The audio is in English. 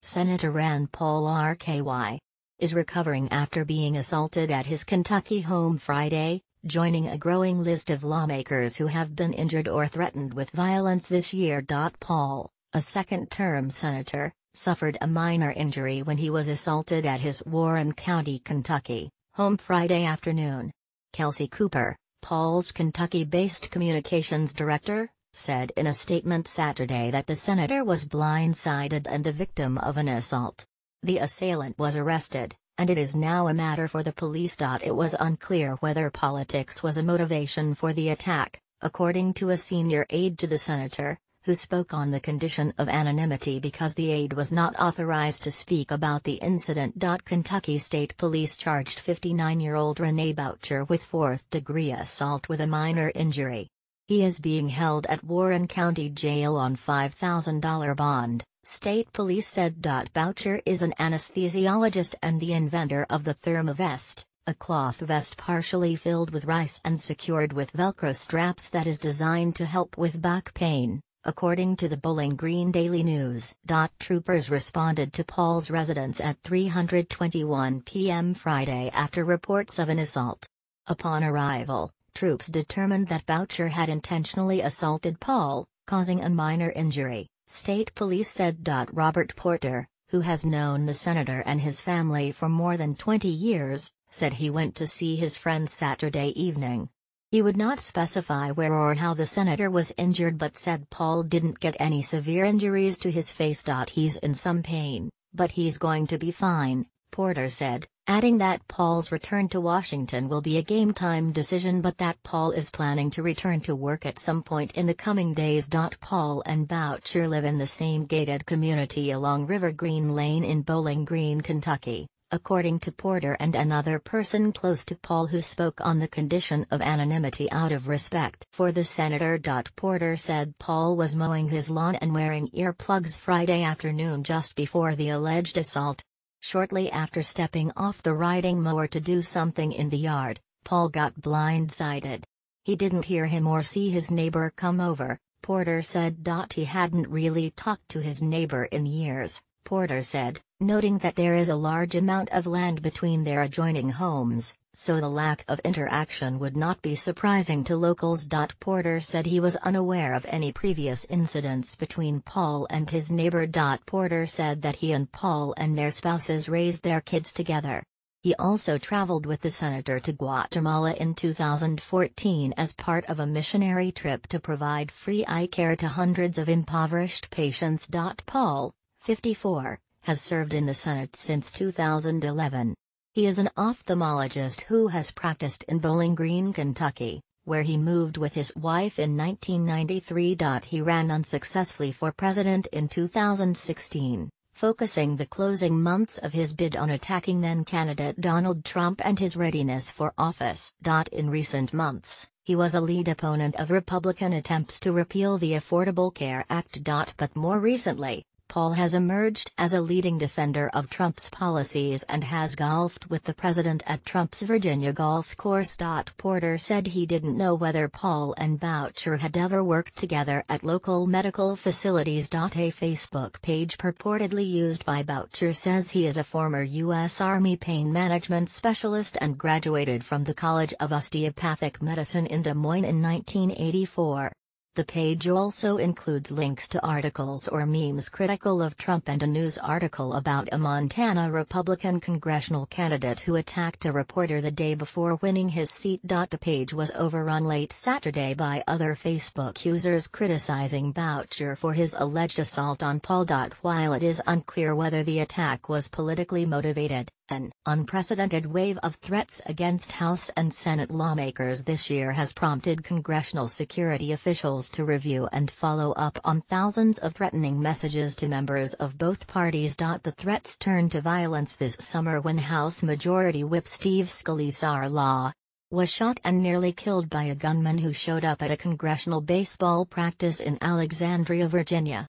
Senator Rand Paul RKY is recovering after being assaulted at his Kentucky home Friday, joining a growing list of lawmakers who have been injured or threatened with violence this year. Paul, a second-term senator, suffered a minor injury when he was assaulted at his Warren County, Kentucky, home Friday afternoon. Kelsey Cooper, Paul's Kentucky-based communications director, said in a statement Saturday that the senator was blindsided and the victim of an assault. The assailant was arrested, and it is now a matter for the police. It was unclear whether politics was a motivation for the attack, according to a senior aide to the senator, who spoke on the condition of anonymity because the aide was not authorized to speak about the incident. Kentucky State Police charged 59-year-old Renee Boucher with fourth-degree assault with a minor injury. He is being held at Warren County Jail on $5,000 bond, state police said. Boucher is an anesthesiologist and the inventor of the ThermaVest, a cloth vest partially filled with rice and secured with Velcro straps that is designed to help with back pain, according to the Bowling Green Daily News. Troopers responded to Paul's residence at 3:21 p.m. Friday after reports of an assault. Upon arrival, troops determined that Boucher had intentionally assaulted Paul, causing a minor injury, state police said. Robert Porter, who has known the senator and his family for more than 20 years, said he went to see his friend Saturday evening. He would not specify where or how the senator was injured but said Paul didn't get any severe injuries to his face. He's in some pain, but he's going to be fine, Porter said, adding that Paul's return to Washington will be a game-time decision but that Paul is planning to return to work at some point in the coming days. Paul and Boucher live in the same gated community along River Green Lane in Bowling Green, Kentucky, according to Porter and another person close to Paul who spoke on the condition of anonymity out of respect for the senator. Porter said Paul was mowing his lawn and wearing earplugs Friday afternoon just before the alleged assault. Shortly after stepping off the riding mower to do something in the yard, Paul got blindsided. He didn't hear him or see his neighbor come over, Porter said. He hadn't really talked to his neighbor in years, Porter said, noting that there is a large amount of land between their adjoining homes, so the lack of interaction would not be surprising to locals. Porter said he was unaware of any previous incidents between Paul and his neighbor. Porter said that he and Paul and their spouses raised their kids together. He also traveled with the senator to Guatemala in 2014 as part of a missionary trip to provide free eye care to hundreds of impoverished patients. Paul, 54, has served in the Senate since 2011. He is an ophthalmologist who has practiced in Bowling Green, Kentucky, where he moved with his wife in 1993. He ran unsuccessfully for president in 2016, focusing the closing months of his bid on attacking then-candidate Donald Trump and his readiness for office. In recent months, he was a lead opponent of Republican attempts to repeal the Affordable Care Act. But more recently, Paul has emerged as a leading defender of Trump's policies and has golfed with the president at Trump's Virginia golf course. Porter said he didn't know whether Paul and Boucher had ever worked together at local medical facilities. A Facebook page purportedly used by Boucher says he is a former U.S. Army pain management specialist and graduated from the College of Osteopathic Medicine in Des Moines in 1984. The page also includes links to articles or memes critical of Trump and a news article about a Montana Republican congressional candidate who attacked a reporter the day before winning his seat. The page was overrun late Saturday by other Facebook users criticizing Boucher for his alleged assault on Paul. While it is unclear whether the attack was politically motivated, an unprecedented wave of threats against House and Senate lawmakers this year has prompted congressional security officials to review and follow up on thousands of threatening messages to members of both parties. The threats turned to violence this summer when House Majority Whip Steve Scalise was shot and nearly killed by a gunman who showed up at a congressional baseball practice in Alexandria, Virginia.